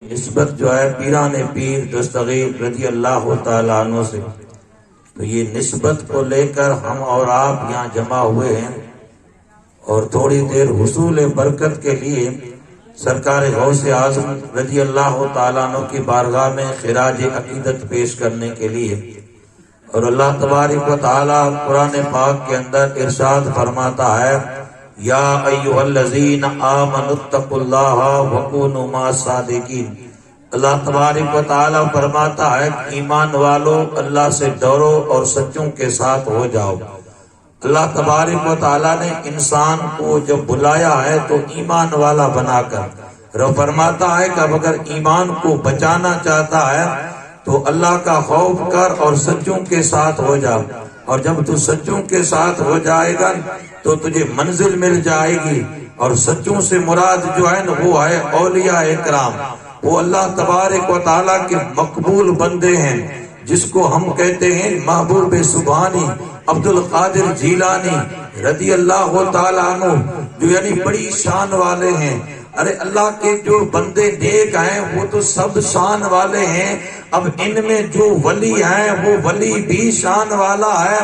نسبت جو ہے پیران پیر دستگیر رضی اللہ تعالیٰ عنہ سے، تو یہ نسبت کو لے کر ہم اور آپ یہاں جمع ہوئے ہیں اور تھوڑی دیر حصول برکت کے لیے سرکار غوث اعظم رضی اللہ تعالیٰ عنہ کی بارگاہ میں خراج عقیدت پیش کرنے کے لیے۔ اور اللہ تبارک و تعالیٰ قرآن پاک کے اندر ارشاد فرماتا ہے، یا ایھا الذین آمنوا اتقوا اللہ وکونوا مع الصادقین۔ اللہ تبارک و تعالیٰ فرماتا ہے کہ ایمان والو اللہ سے ڈرو اور سچوں کے ساتھ ہو جاؤ۔ اللہ تبارک و تعالیٰ نے انسان کو جب بلایا ہے تو ایمان والا بنا کر، رب فرماتا ہے کہ اب اگر ایمان کو بچانا چاہتا ہے تو اللہ کا خوف کر اور سچوں کے ساتھ ہو جا، اور جب تو سچوں کے ساتھ ہو جائے گا تو تجھے منزل مل جائے گی۔ اور سچوں سے مراد جو ہے نا وہ ہے اولیاء اکرام، وہ اللہ تبارک و تعالیٰ کے مقبول بندے ہیں، جس کو ہم کہتے ہیں محبوب سبحانی عبد القادر جیلانی رضی اللہ تعالیٰ عنہ، جو یعنی بڑی شان والے ہیں۔ ارے اللہ کے جو بندے نیک ہیں وہ تو سب شان والے ہیں، اب ان میں جو ولی ہیں وہ ولی بھی شان والا ہے۔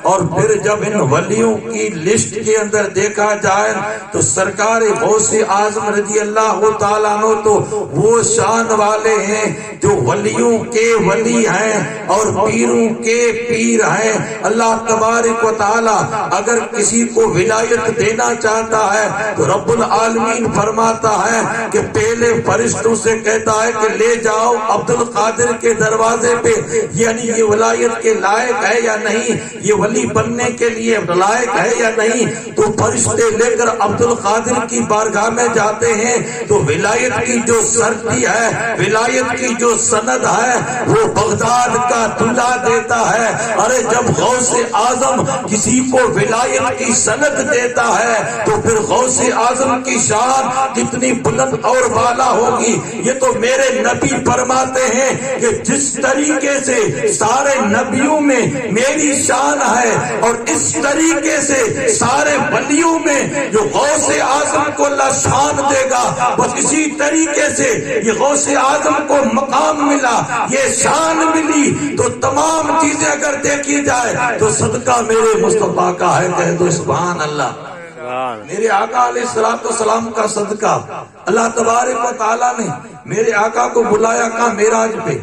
اور پھر جب ان ولیوں کی لسٹ کے اندر دیکھا جائے تو سرکار غوث اعظم رضی اللہ تعالیٰ عنہ تو وہ شان والے ہیں جو ولیوں کے ولی ہیں اور پیروں کے پیر ہیں۔ اللہ تبارک و تعالیٰ اگر کسی کو ولایت دینا چاہتا ہے تو رب العالمین فرماتا ہے کہ پہلے فرشتوں سے کہتا ہے کہ لے جاؤ عبد القادر کے دروازے پہ، یعنی یہ ولایت کے لائق ہے یا نہیں، یہ ولی بننے کے لیے لائق ہے یا نہیں۔ تو فرشتے لے کر عبد القادر کی بارگاہ میں جاتے ہیں تو ولایت کی جو سرٹی ہے، ولایت کی جو سند ہے وہ بغداد کا دلہا دیتا ہے۔ ارے جب غوث اعظم کسی کو ولایت کی سند دیتا ہے تو پھر غوث اعظم کی شان کتنی بلند اور بالا ہوگی۔ یہ تو میرے نبی فرماتے ہیں کہ جس طریقے سے سارے نبیوں میں میری شان ہے اور اس طریقے سے سارے ولیوں میں جو غوث اعظم کو اللہ شان دے گا، بس اسی طریقے سے یہ غوث اعظم کو مقام ملا، یہ شان ملی۔ تو تمام چیزیں اگر دیکھی جائے تو صدقہ میرے مصطفیٰ کا ہے، کہہ دو سبحان اللہ۔ میرے آقا علیہ الصلوۃ والسلام کا صدقہ، اللہ تبارک و تعالیٰ نے میرے آقا کو بلایا کہاں؟ معراج پہ۔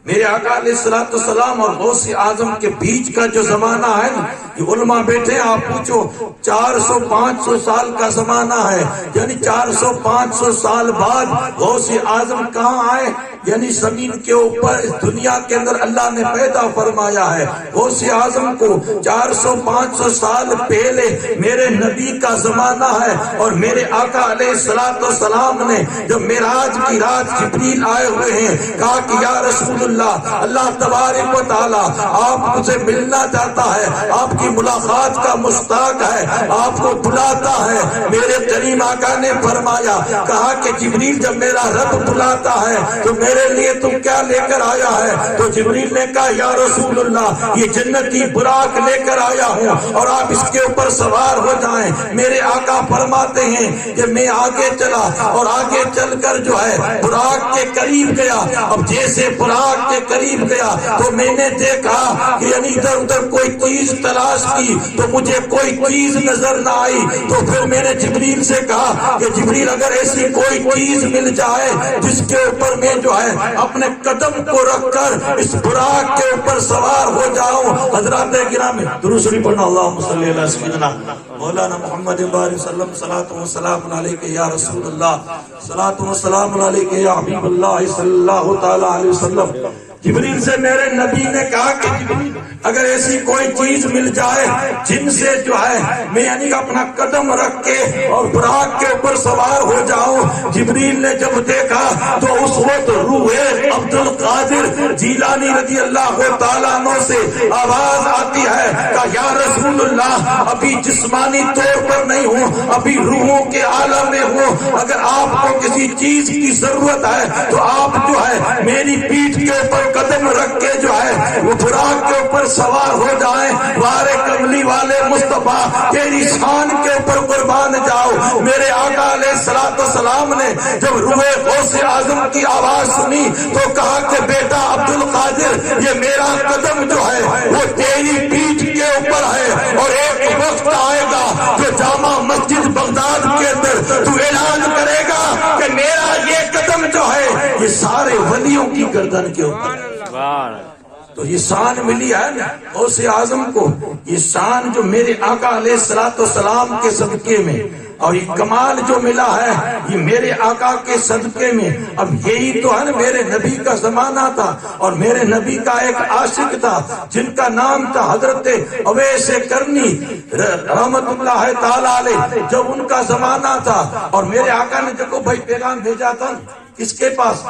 میرے آقا علیہ الصلوۃ والسلام اور غوث اعظم کے بیچ کا جو زمانہ ہے نا، یہ علماء بیٹھے ہیں، آپ پوچھو 400-500 سال کا زمانہ ہے، یعنی 400-500 سال بعد غوث اعظم کہاں آئے؟ یعنی زمین کے اوپر اس دنیا کے اندر اللہ نے پیدا فرمایا ہے غوث اعظم کو 400-500 سال پہلے میرے نبی کا زمانہ ہے۔ اور میرے آقا علیہ الصلوۃ والسلام نے جب معراج کی رات جبریل آئے ہوئے ہیں، کہا کہ یا رسول اللہ، اللہ تبارک و تعالیٰ آپ سے ملنا چاہتا ہے، آپ کی ملاقات کا مشتاق ہے، آپ کو بلاتا ہے۔ میرے کریم آقا نے فرمایا، کہا کہ جبریل جب میرا رب بلاتا ہے تو میرے لیے تم کیا لے کر آیا ہے؟ تو جبریل نے کہا یا رسول اللہ، یہ جنتی براق لے کر آیا ہوں اور آپ اس کے اوپر سوار ہو جائیں۔ میرے آقا فرماتے ہیں کہ میں آگے چلا اور آگے چل کر جو ہے براق کے قریب گیا۔ اب جیسے براق کے قریب گیا تو میں نے دیکھا کہ یعنی ادھر ادھر کوئی چیز تلاش کی تو مجھے کوئی چیز نظر نہ آئی۔ تو پھر میں نے جبریل سے کہا کہ جبریل اگر ایسی کوئی چیز مل جائے جس کے اوپر میں جو ہے اپنے قدم کو رکھ کر اس براق کے اوپر سوار ہو جاؤں۔ حضرات گرامی درود شریف پڑھنا، اللہم صلی علی سیدنا مولانا محمد بارک وسلم، صلاۃ و سلام علیک یا رسول اللہ، صلاۃ و سلام علیک یا حبیب اللہ صلی اللہ تعالی علیہ وسلم۔ جبریل سے میرے نبی نے کہا کہ جبریل اگر ایسی کوئی چیز مل جائے جن سے جو ہے میں یعنی اپنا قدم رکھ کے اور براق کے اوپر سوار ہو جاؤں۔ جبریل نے جب دیکھا تو اس وقت روح عبد القادر جیلانی رضی اللہ تعالیٰ عنہ سے آواز آتی ہے کہ یا رسول اللہ، ابھی جسمانی طور پر نہیں ہوں، ابھی روحوں کے عالم میں ہوں، اگر آپ کو کسی چیز کی ضرورت ہے تو آپ جو ہے میری پیٹھ کے اوپر قدم رکھ کے جو ہے وہ براق کے اوپر سوار ہو جائیں۔ وارے کملی والے مصطفیٰ تیری شان کے اوپر قربان جاؤ۔ میرے آقا علیہ الصلوۃ والسلام والسلام نے جب روح غوث اعظم کی آواز سنی تو کہا کہ بیٹا عبد القادر، یہ میرا قدم جو ہے وہ تیری پیٹھ کے اوپر ہے، اور ایک وقت آئے گا جو جامع مسجد بغداد کے اندر تو اعلان کرے گا کہ میرا یہ قدم جو ہے یہ سارے ولیوں کی گردن کے اوپر ہے۔ تو یہ شان ملی ہے نا غوث اعظم کو، یہ شان جو میرے آقا علیہ الصلوۃ والسلام کے صدقے میں، اور یہ کمال جو ملا ہے یہ میرے آقا کے صدقے میں۔ اب یہی تو ہے نا میرے نبی کا زمانہ تھا، اور میرے نبی کا ایک عاشق تھا جن کا نام تھا حضرت اویس کرنی رحمت اللہ تعالی علیہ۔ جب ان کا زمانہ تھا اور میرے آقا نے دیکھو بھائی پیغام بھیجا تھا کس کے پاس؟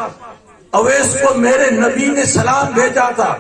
اویس کو میرے نبی نے سلام بھیجا تھا۔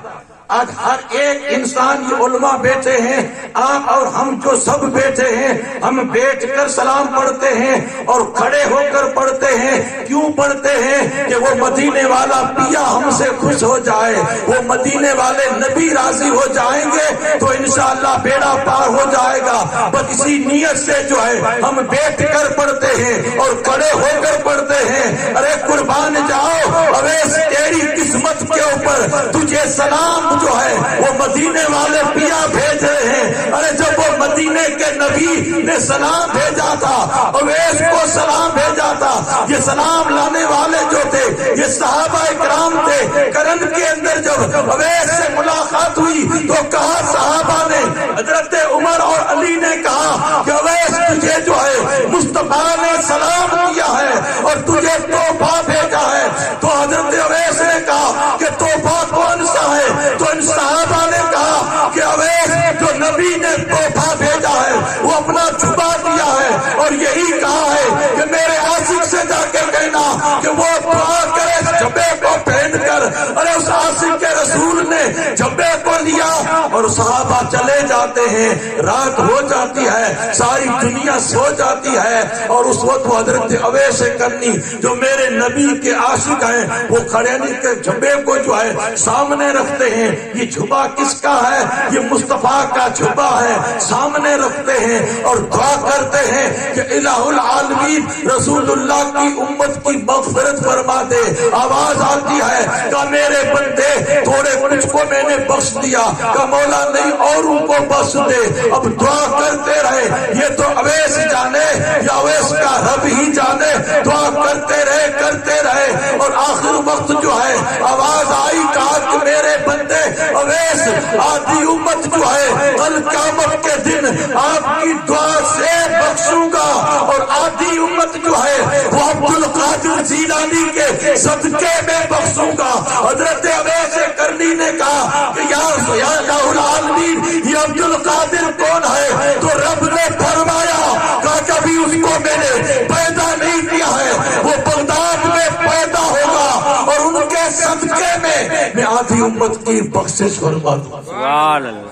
آج ہر ایک انسان، یہ علماء بیٹھے ہیں، آپ اور ہم جو سب بیٹھے ہیں، ہم بیٹھ کر سلام پڑھتے ہیں اور کھڑے ہو کر پڑھتے ہیں۔ کیوں پڑھتے ہیں؟ کہ وہ مدینے والا پیا ہم سے خوش ہو جائے، وہ مدینے والے نبی راضی ہو جائیں گے تو انشاءاللہ بیڑا پار ہو جائے گا۔ بس اسی نیت سے جو ہے ہم بیٹھ کر پڑھتے ہیں اور کھڑے ہو کر پڑھتے ہیں۔ ارے قربان جاؤ اویس، تیری قسمت کے اوپر تجھے سلام جو ہے وہ مدینے والے پیا بھیج رہے ہیں۔ ارے جب وہ مدینے کے نبی نے سلام بھیجا تھا، اویس کو سلام بھیجا تھا، یہ سلام لانے والے جو تھے یہ صحابہ کرام تھے۔ کرن کے اندر جب اویس سے ملاقات ہوئی تو کہا صحابہ نے، حضرت عمر اور علی نے کہا کہ اویس تجھے جو ہے مصطفیٰ نے سلام کیا ہے اور تجھے تحفہ بھیجا ہے۔ تو حضرت اویس نے کہا کہ تحفہ کون سا ہے؟ تو ان صحابہ نے کہا کہ اویس جو نبی نے تحفہ بھیجا ہے وہ اپنا چھپا دیا ہے، اور یہی کہا ہے کہ میرے عاشق سے جا کے کہنا کہ وہ دعا کرے جبے کو پہن کر۔ ارے اس عاشق کے رسول نے جبے کو لیا اور صحابہ چلے جاتے ہیں، رات ہو جاتی ہے، ساری دنیا سو جاتی ہے، اور اس وقت وہ حضرت اویس کرنی جو میرے نبی کے عاشق ہیں وہ کھڑے نہیں کے جبے کو جو ہے سامنے رکھتے ہیں۔ یہ جھبا کس کا ہے؟ یہ مصطفیٰ کا جھبا ہے، سامنے رکھتے ہیں اور دعا کرتے ہیں کہ الہ العالمین رسول اللہ کی امت کی مغفرت فرما دے۔ آواز آتی ہے کہ میرے بندے تھوڑے کچھ کو میں نے بخش دیا، کہ مولا نہیں اوروں کو بخش دے۔ اب دعا کرتے رہے، یہ تو اویس جانے یا اویس کا رب ہی جانے، دعا کرتے رہے اور آخر وقت جو ہے آواز آئی، کہا کہ میرے بندے اویس آدھی امت جو ہے کل قیامت کے دن آپ کی دعا سے بخشوں گا، اور آدھی امت جو ہے وہ عبد القادر جیلانی کے صدقے میں بخشوں گا۔ حضرت اویس کرنی نے کہا کہ یا الہ العالمین یہ عبد القادر کون ہے؟ تو رب نے فرمایا کہ کبھی اس کو میں نے پیدا نہیں کیا ہے، وہ بغداد میں پیدا ہوگا اور ان کے صدقے میں آدھی امت کی بخشش فرما دوں۔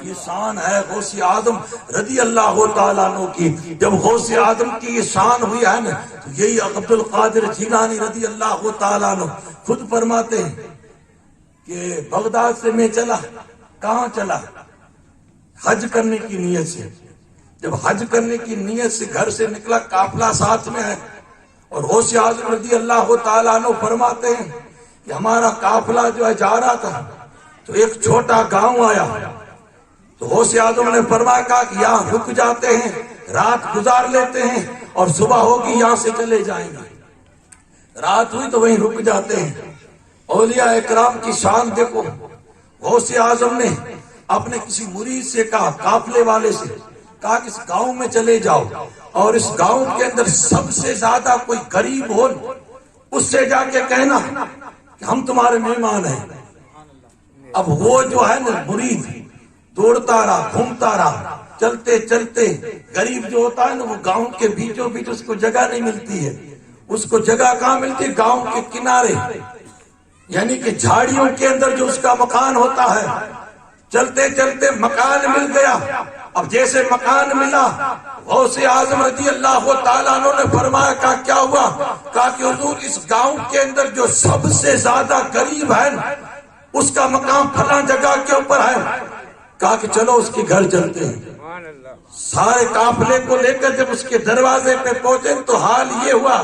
یہ شان ہے غوث اعظم رضی اللہ تعالیٰ عنہ کی۔ جب غوث اعظم کی یہ شان ہوئی ہے نا تو یہی عبد القادر جیلانی رضی اللہ تعالیٰ عنہ خود فرماتے ہیں کہ بغداد سے میں چلا، کہاں چلا؟ حج کرنے کی نیت سے۔ جب حج کرنے کی نیت سے گھر سے نکلا، قافلہ ساتھ میں ہے، اور غوث اعظم رضی اللہ تعالیٰ عنہ فرماتے ہیں کہ ہمارا قافلہ جو ہے جا رہا تھا تو ایک چھوٹا گاؤں آیا، تو غوث اعظم نے فرمایا کہا کہ یہاں رک جاتے ہیں، رات گزار لیتے ہیں اور صبح ہوگی یہاں سے چلے جائیں گے۔ رات ہوئی تو وہیں رک جاتے ہیں۔ اولیاء اکرام کی شان دیکھو، غوث اعظم نے اپنے کسی مرید سے کہا، قافلے والے سے کہا کہ اس گاؤں میں چلے جاؤ اور اس گاؤں کے اندر سب سے زیادہ کوئی غریب ہو اس سے جا کے کہنا کہ ہم تمہارے مہمان ہیں۔ اب وہ جو ہے نا مرید دوڑتا رہا، گھومتا رہا، چلتے چلتے غریب جو ہوتا ہے نا وہ گاؤں کے بیچوں بیچ اس کو جگہ نہیں ملتی ہے۔ اس کو جگہ کہاں ملتی ہے؟ گاؤں کے کنارے، یعنی کہ جھاڑیوں کے اندر جو اس کا مکان ہوتا ہے۔ چلتے چلتے مکان مل گیا۔ اب جیسے مکان ملا، غوث اعظم رضی اللہ تعالیٰ عنہ نے فرمایا کہا کیا ہوا؟ کہا کہ حضور اس گاؤں کے اندر جو سب سے زیادہ غریب ہے اس کا مقام فلاں جگہ کے اوپر ہے۔ کہا کہ چلو اس کے گھر چلتے ہیں۔ سارے قافلے کو لے کر جب اس کے دروازے پہ پہنچے تو حال یہ ہوا،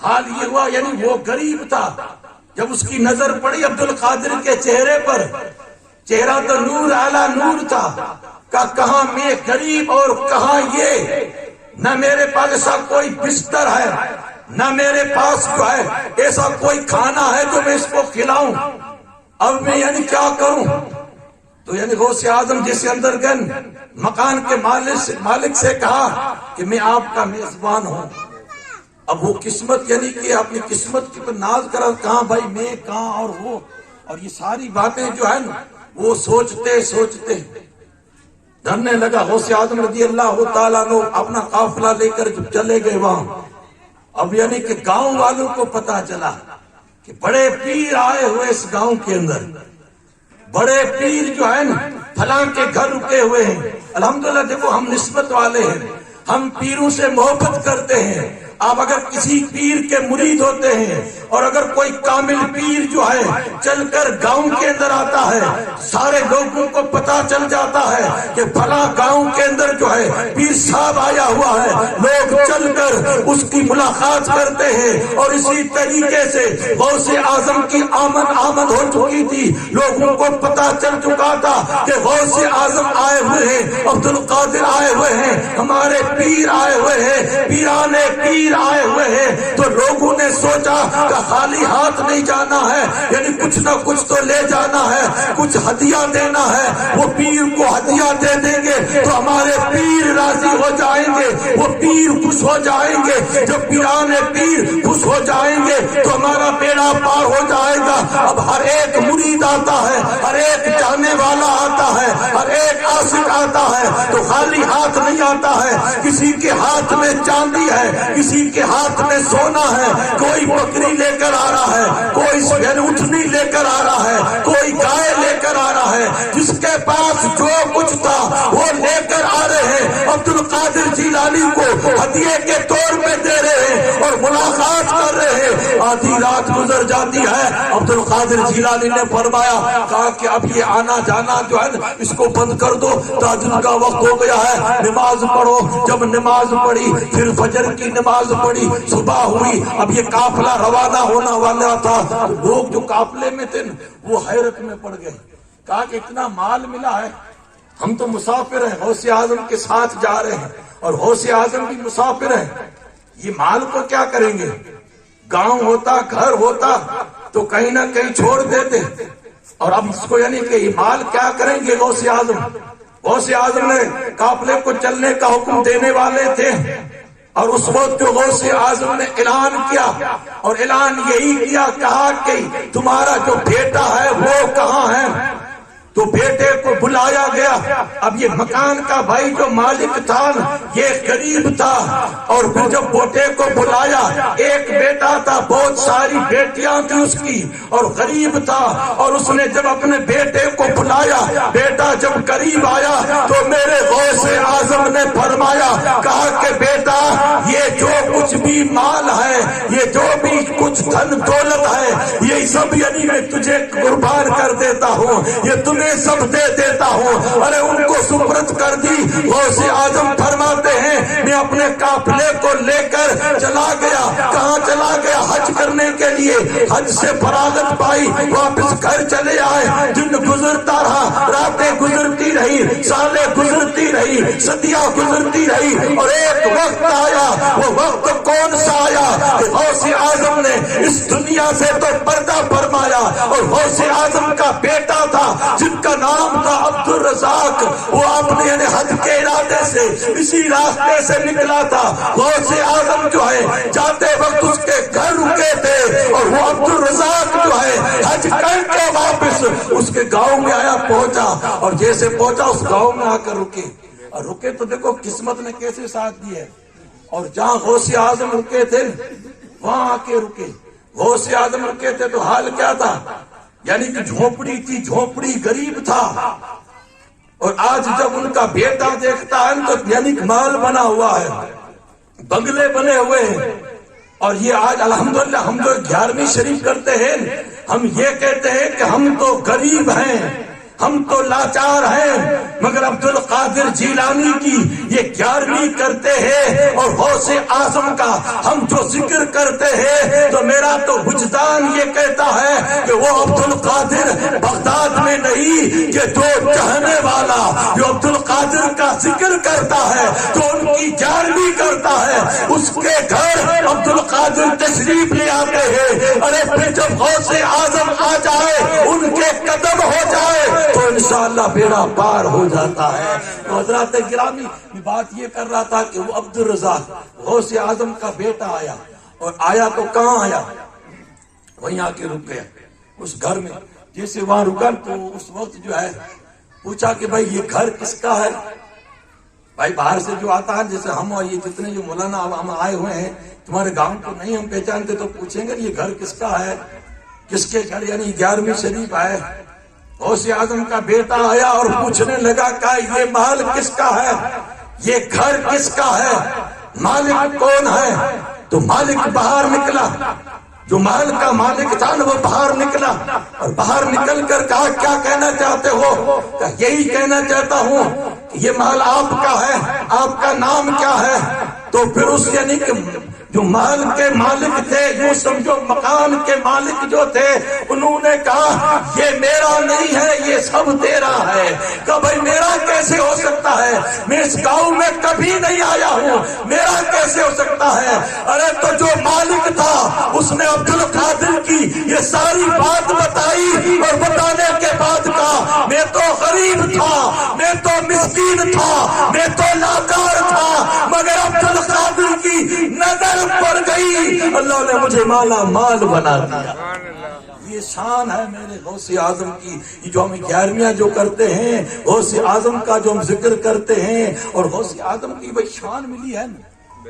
حال یہ ہوا یعنی وہ غریب تھا، جب اس کی نظر پڑی عبد القادر کے چہرے پر، چہرہ تو نور اعلی نور تھا، کہاں میں غریب اور کہاں یہ، نہ میرے پاس ایسا کوئی بستر ہے، نہ میرے پاس جو ہے ایسا کوئی کھانا ہے جو میں اس کو کھلاؤں، اب میں یعنی کیا کروں؟ تو یعنی غوث اعظم جیسے اندر گئے، مکان کے مالک سے کہا کہ میں آپ کا میزبان ہوں۔ اب وہ قسمت یعنی کہ اپنی قسمت کی پر ناز کرا، کہاں بھائی میں کہاں اور وہ، اور یہ ساری باتیں جو ہے نا وہ سوچتے سوچتے ڈرنے لگا۔ غوث اعظم رضی اللہ تعالیٰ عنہ اپنا قافلہ لے کر جب چلے گئے وہاں، اب یعنی کہ گاؤں والوں کو پتا چلا کہ بڑے پیر آئے ہوئے اس گاؤں کے اندر، بڑے پیر جو ہے نا فلاں کے گھر رکے ہوئے ہیں۔ الحمدللہ دیکھو ہم نسبت والے ہیں، ہم پیروں سے محبت کرتے ہیں۔ آپ اگر کسی پیر کے مرید ہوتے ہیں اور اگر کوئی کامل پیر جو ہے چل کر گاؤں کے اندر آتا ہے، سارے لوگوں کو پتا چل جاتا ہے کہ فلاں گاؤں کے اندر جو ہے پیر صاحب آیا ہوا ہے، لوگ چل کر اس کی ملاقات کرتے ہیں۔ اور اسی طریقے سے غوث اعظم کی آمد ہو چکی تھی، لوگوں کو پتا چل چکا تھا کہ غوث اعظم آئے ہوئے ہیں، عبد القادر آئے ہوئے ہیں، ہمارے پیر آئے ہوئے ہیں، پیران پیر آئے ہوئے ہیں۔ تو لوگوں نے سوچا کہ خالی ہاتھ نہیں جانا ہے، یعنی کچھ نہ کچھ تو لے جانا ہے، کچھ ہدیہ دینا ہے۔ وہ پیر کو ہدیہ دے دیں گے تو ہمارے پیر راضی ہو جائیں گے، وہ پیر خوش ہو جائیں گے۔ جب پیران پیر خوش ہو جائیں گے تو ہمارا بیڑا پار ہو جائے گا۔ اب ہر ایک مرید آتا ہے، ہر ایک جانے والا آتا ہے، ہر ایک عاشق آتا ہے تو خالی ہاتھ نہیں آتا ہے۔ کسی کے ہاتھ میں چاندی ہے، کسی کے ہاتھ میں سونا ہے، کوئی بکری لے کر آ رہا ہے، کوئی اونٹنی لے کر آ رہا ہے، کوئی گائے لے کر آ رہا ہے۔ جس کے پاس جو کچھ تھا وہ لے کر آ رہے ہیں، عبد القادر جیلانی کو ہدیے کے طور پہ دے رہے ہیں اور ملاقات کر رہے ہیں۔ آدھی رات گزر جاتی ہے، عبد القادر جیلانی نے فرمایا، کہا کہ اب یہ آنا جانا جو ہے اس کو بند کر دو، تہجد کا وقت ہو گیا ہے، نماز پڑھو۔ جب نماز پڑھی، پھر فجر کی نماز پڑھی، صبح ہوئی، اب یہ قافلہ روانہ ہونا والا تھا۔ لوگ جو قافلے میں تھے وہ حیرت میں پڑ گئے، کہا کہ اتنا مال ملا ہے، ہم تو مسافر ہیں، غوث اعظم کے ساتھ جا رہے ہیں اور غوث اعظم بھی مسافر ہیں، یہ مال کو کیا کریں گے؟ گاؤں ہوتا، گھر ہوتا تو کہیں نہ کہیں چھوڑ دیتے، اور اب اس کو یعنی کہ یہ مال کیا کریں گے غوث اعظم؟ غوث اعظم نے قافلے کو چلنے کا حکم دینے والے تھے، اور اس وقت جو غوث اعظم نے اعلان کیا، اور اعلان یہی کیا، کہا کہ تمہارا جو بیٹا ہے وہ کہاں ہے؟ تو بیٹے کو بلایا گیا۔ اب یہ مکان کا بھائی جو مالک تھا یہ غریب تھا، اور پھر جب بیٹے کو بلایا، ایک بیٹا تھا، بہت ساری بیٹیاں تھی اس کی، اور غریب تھا، اور اس نے جب اپنے بیٹے کو بلایا، بیٹا جب قریب آیا تو میرے غوث اعظم نے فرمایا، کہا کہ بیٹا یہ جو کچھ بھی مال ہے، یہ جو بھی کچھ دھن دولت ہے، یہ سب یعنی میں تجھے قربان کر دیتا ہوں، یہ تمہیں سب دے دیتا ہوں۔ ارے ان کو سپرد کر دی۔ غوث اعظم فرماتے ہیں میں اپنے قافلے کو لے کر چلا گیا۔ کہاں چلا گیا؟ حج کرنے کے لیے۔ حج سے فراغت پائی، واپس گھر چلے آئے۔ دن گزرتا رہا، راتیں گزرتی رہی، سالیں گزرتی رہی، صدیاں گزرتی رہی، اور ایک وقت آیا۔ وہ وقت کون سا آیا کہ غوث اعظم نے اس دنیا سے تو پردہ فرمایا، اور غوث اعظم کا بیٹا تھا جن کا نام تھا عبد الرزاق، وہ اپنے یعنی حج کے ارادے سے اسی راستے سے نکلا تھا۔ غوث اعظم جو ہے جاتے وقت اس کے گھر رکے تھے، اور وہ عبد الرزاق جو ہے حج کر کے واپس اس کے گاؤں میں آیا، پہنچا، اور جیسے پہنچا اس گاؤں میں آ کر رکے، اور رکے تو دیکھو قسمت نے کیسے ساتھ دی ہے، اور جہاں غوث اعظم رکے تھے وہاں آ کے رکے۔ غوث اعظم رکے تھے تو حال کیا تھا؟ یعنی کہ جھونپڑی تھی، جھونپڑی غریب تھا، اور آج جب ان کا بیٹا دیکھتا ہے تو یعنی کہ مال بنا ہوا ہے، بنگلے بنے ہوئے ہیں۔ اور یہ آج الحمدللہ ہم جو 11ویں شریف کرتے ہیں، ہم یہ کہتے ہیں کہ ہم تو غریب ہیں، ہم تو لاچار ہیں، مگر عبد القادر جیلانی کی یہ 11ویں کرتے ہیں، اور غوث اعظم کا ہم جو ذکر کرتے ہیں تو میرا تو وجدان یہ کہتا ہے کہ وہ عبد القادر بغداد میں نہیں، کہ جو چاہنے والا جو عبد القادر کا ذکر کرتا ہے، جو ان کی 11ویں کرتا ہے، اس کے گھر عبد القادر تشریف لے آتے ہیں۔ ارے پھر جب غوث اعظم آ جائے، ان کے قدم ہو جائے تو انشاءاللہ بیڑا پار ہو جاتا ہے۔ تو حضرات گرامی، میں بات یہ کر رہا تھا کہ وہ عبد الرزاق غوث اعظم کا بیٹا آیا، اور آیا تو کہاں آیا؟ وہیں آ کے رک گیا اس گھر میں۔ جیسے وہاں رکا تو اس وقت جو ہے پوچھا کہ بھائی یہ گھر کس کا ہے؟ بھائی باہر سے جو آتا ہے، جیسے ہم اور یہ جتنے جو مولانا ہم آئے ہوئے ہیں، تمہارے گاؤں کو نہیں ہم پہچانتے تو پوچھیں گے یہ گھر کس کا ہے، کس کے گھر؟ یعنی 11ویں شریف آئے، غوث اعظم کا بیٹا آیا اور پوچھنے لگا کہ یہ محل کس کا ہے، یہ گھر کس کا ہے، مالک کون ہے؟ تو مالک باہر نکلا، جو محل کا مالک تھا نا وہ باہر نکلا، اور باہر نکل کر کہا کیا کہنا چاہتے ہو؟ کہ یہی کہنا چاہتا ہوں کہ یہ محل آپ کا ہے، آپ کا نام کیا ہے؟ تو پھر اس یعنی کہ جو محل کے مالک تھے، یوں سمجھو مکان کے مالک جو تھے، انہوں نے کہا یہ میرا نہیں ہے، یہ سب تیرا ہے۔ کہ بھائی میرا کیسے ہو سکتا ہے، میں اس گاؤں میں کبھی نہیں آیا ہوں، میرا کیسے ہو سکتا ہے؟ ارے تو جو مالک تھا اس نے عبد القادر کی یہ ساری بات بتائی، اور بتانے کے بعد کہا میں تو غریب تھا، میں تو مسکین تھا، میں تو لاچار تھا، مگر عبد القادر کی نظر پڑ گئی، اللہ نے مجھے مالا مال بنا دیا۔ یہ شان ہے میرے غوث اعظم کی، یہ جو ہم 11ویں جو کرتے ہیں، غوث اعظم کا جو ہم ذکر کرتے ہیں، اور غوث اعظم کی بھائی شان ملی ہے نا،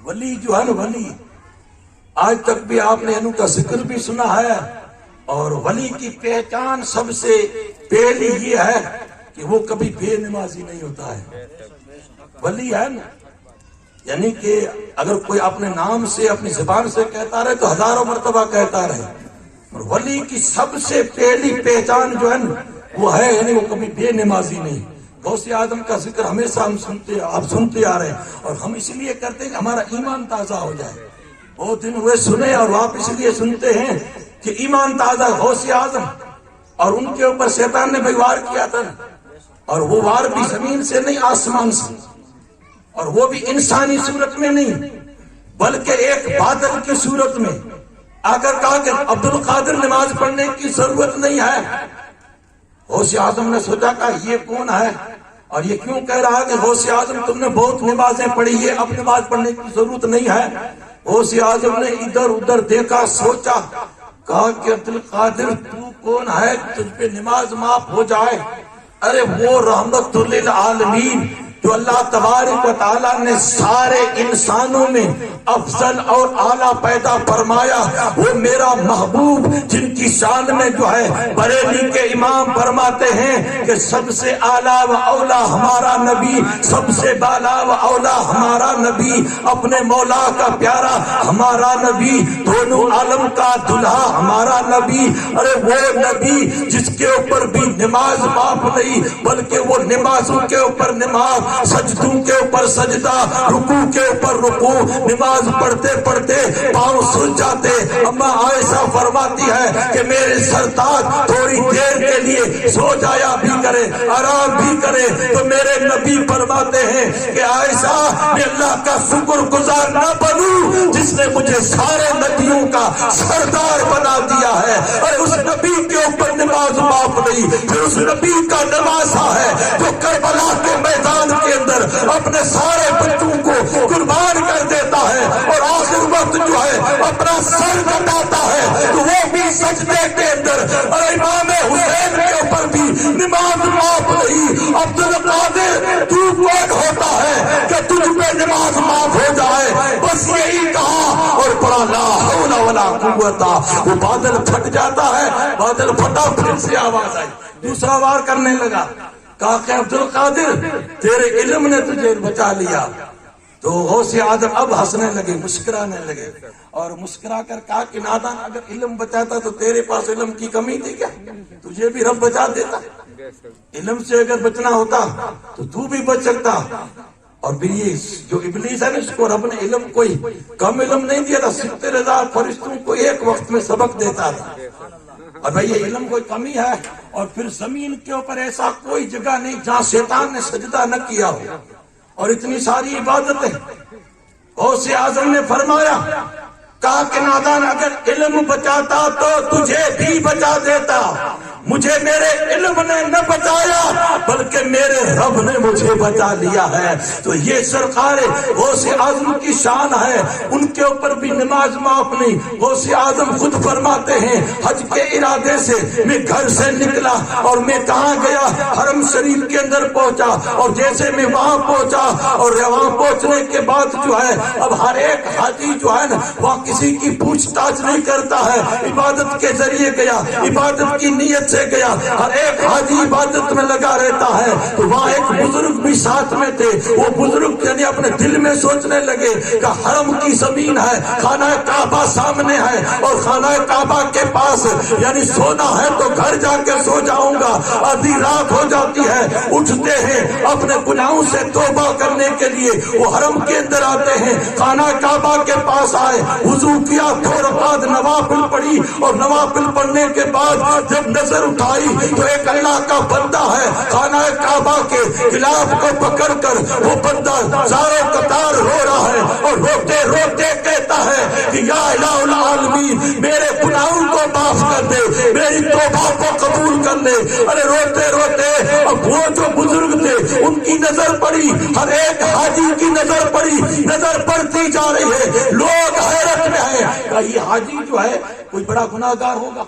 ولی جو ہے نا ولی، آج تک بھی آپ نے ان کا ذکر بھی سنا ہے، اور ولی کی پہچان سب سے پہلی یہ ہے کہ وہ کبھی بے نمازی نہیں ہوتا ہے۔ ولی ہے نا، یعنی کہ اگر کوئی اپنے نام سے اپنی زبان سے کہتا رہے تو ہزاروں مرتبہ کہتا رہے، اور ولی کی سب سے پہلی پہچان جو ہے نا وہ ہے یعنی وہ کبھی بے نمازی نہیں۔ غوث اعظم کا ذکر ہمیشہ ہم سنتے آ رہے ہیں، اور ہم اس لیے کرتے ہیں کہ ہمارا ایمان تازہ ہو جائے۔ بہت دن ہوئے سنے، اور آپ اس لیے سنتے ہیں کہ ایمان تازہ۔ غوث اعظم اور ان کے اوپر شیطان نے بھائی وار کیا تھا، اور وہ وار بھی زمین سے نہیں آسمان سے، اور وہ بھی انسانی صورت میں نہیں بلکہ ایک بادل کی صورت میں آ کر کہا کہ عبد القادر نماز پڑھنے کی ضرورت نہیں ہے۔ غوث اعظم نے سوچا کہ یہ کون ہے، اور یہ کیوں کہہ رہا ہے کہ غوث اعظم تم نے بہت نمازیں پڑھی ہے، اب نماز پڑھنے کی ضرورت نہیں ہے۔ غوث اعظم نے ادھر ادھر دیکھا، سوچا، کہا کہ عبد القادر تو کون ہے تجھ پہ نماز معاف ہو جائے؟ ارے وہ رحمت للعالمین جو اللہ تبارک و تعالیٰ نے سارے انسانوں میں افضل اور اعلیٰ پیدا فرمایا، وہ میرا محبوب جن کی شان میں جو ہے بریلی کے امام فرماتے ہیں کہ سب سے اعلیٰ و اولا ہمارا نبی، سب سے بالا و اولا ہمارا نبی، اپنے مولا کا پیارا ہمارا نبی، دونوں عالم کا دلہا ہمارا نبی۔ ارے وہ نبی جس کے اوپر بھی نماز معاف نہیں بلکہ وہ نمازوں کے اوپر نماز، سجدوں کے اوپر سجدہ، رکوع کے اوپر رکوع، نماز پڑھتے پڑھتے پاؤں سن جاتے۔ اما عائشہ فرماتی ہے کہ میرے سرتاج تھوڑی دیر کے لیے سو جایا بھی کرے، آرام بھی کرے، تو میرے نبی فرماتے ہیں کہ عائشہ میں اللہ کا شکر گزار نہ بنوں جس نے مجھے سارے نبیوں کا سردار بنا دیا ہے۔ اور اس نبی کے اوپر نماز معاف نہیں، پھر اس نبی کا نواسا ہے جو کربلا کے میدان کے اندر اپنے سارے بچوں کو قربان کر دیتا ہے، اور آخر وقت جو ہے اپنا سر کٹاتا ہے، تو وہ بھی سجدے کے اندر، اور امام حسین کے اوپر بھی نماز معاف نہیں۔ عبد القادر تو کون ہوتا ہے کہ تجھ پہ نماز معاف ہو جائے؟ بس یہی کہا اور پڑھا لا حول ولا قوت۔ وہ بادل پھٹ جاتا ہے، بادل پھٹا، پھر سے آواز آئی، دوسرا وار کرنے لگا، کہا کہ عبد القادر تیرے علم نے تجھے بچا لیا۔ تو غوث اعظم اب ہنسنے لگے، مسکرانے لگے، اور مسکرا کر کہا کہ نادان اگر علم بچاتا تو تیرے پاس علم کی کمی تھی کیا؟ تجھے بھی رب بچا دیتا۔ علم سے اگر بچنا ہوتا تو بھی بچ سکتا. اور پھر یہ جو ابلیس ہے نا، اس کو رب نے علم کوئی کم علم نہیں دیا تھا، 70,000 فرشتوں کو ایک وقت میں سبق دیتا تھا. اور بھائی یہ علم کوئی کمی ہے. اور پھر زمین کے اوپر ایسا کوئی جگہ نہیں جہاں شیطان نے سجدہ نہ کیا ہو، اور اتنی ساری عبادتیں. غوث اعظم نے فرمایا، کہا کہ نادان اگر علم بچاتا تو تجھے بھی بچا دیتا. مجھے میرے علم نے نہ بچایا بلکہ میرے رب نے مجھے بچا لیا ہے. تو یہ سرکار غوث اعظم کی شان ہے، ان کے اوپر بھی نماز معاف نہیں. غوث اعظم خود فرماتے ہیں، حج کے ارادے سے میں گھر سے نکلا اور میں کہاں گیا، حرم شریف کے اندر پہنچا. اور جیسے میں وہاں پہنچا اور وہاں پہنچنے کے بعد جو ہے اب ہر ایک حاجی جو ہے نا وہاں کسی کی پوچھ تاچھ نہیں کرتا ہے، عبادت کے ذریعے گیا، عبادت کی نیت سے گیا، ہر ایک حاجی عبادت میں لگا رہتا ہے. تو وہاں ایک بزرگ بھی ساتھ میں تھے. وہ بزرگ یعنی اپنے دل میں سوچنے لگے کہ حرم کی زمین ہے، خانہ کعبہ سامنے ہے، اور خانہ کعبہ کے پاس یعنی سونا ہے تو گھر جا کے سو جاؤں گا. آدھی رات ہو جاتی ہے، اٹھتے ہیں اپنے گناہوں سے توبہ کرنے کے لیے. وہ حرم کے اندر آتے ہیں، خانہ کعبہ کے پاس آئے، وضو کیا، 2 رکعت نوافل پڑھی، اور نوافل پڑھنے کے بعد جب نظر اٹھائی تو ایک اللہ کا بندہ ہے، خانہ کعبہ کے غلاف کو پکڑ کر وہ بندہ زاروں قطار رو رہا ہے، اور روتے روتے کہتا ہے کہ یا الہ العالمین میرے گناہوں کو معاف کر دے، میری توبہ کو قبول کر لے. ارے روتے روتے اب وہ جو بزرگ تھے ان کی نظر پڑی، ہر ایک حاجی کی نظر پڑی، نظر پڑتی جا رہی ہے. لوگ حیرت میں ہیں کہ یہ حاجی جو ہے کوئی بڑا گناہ گار ہوگا،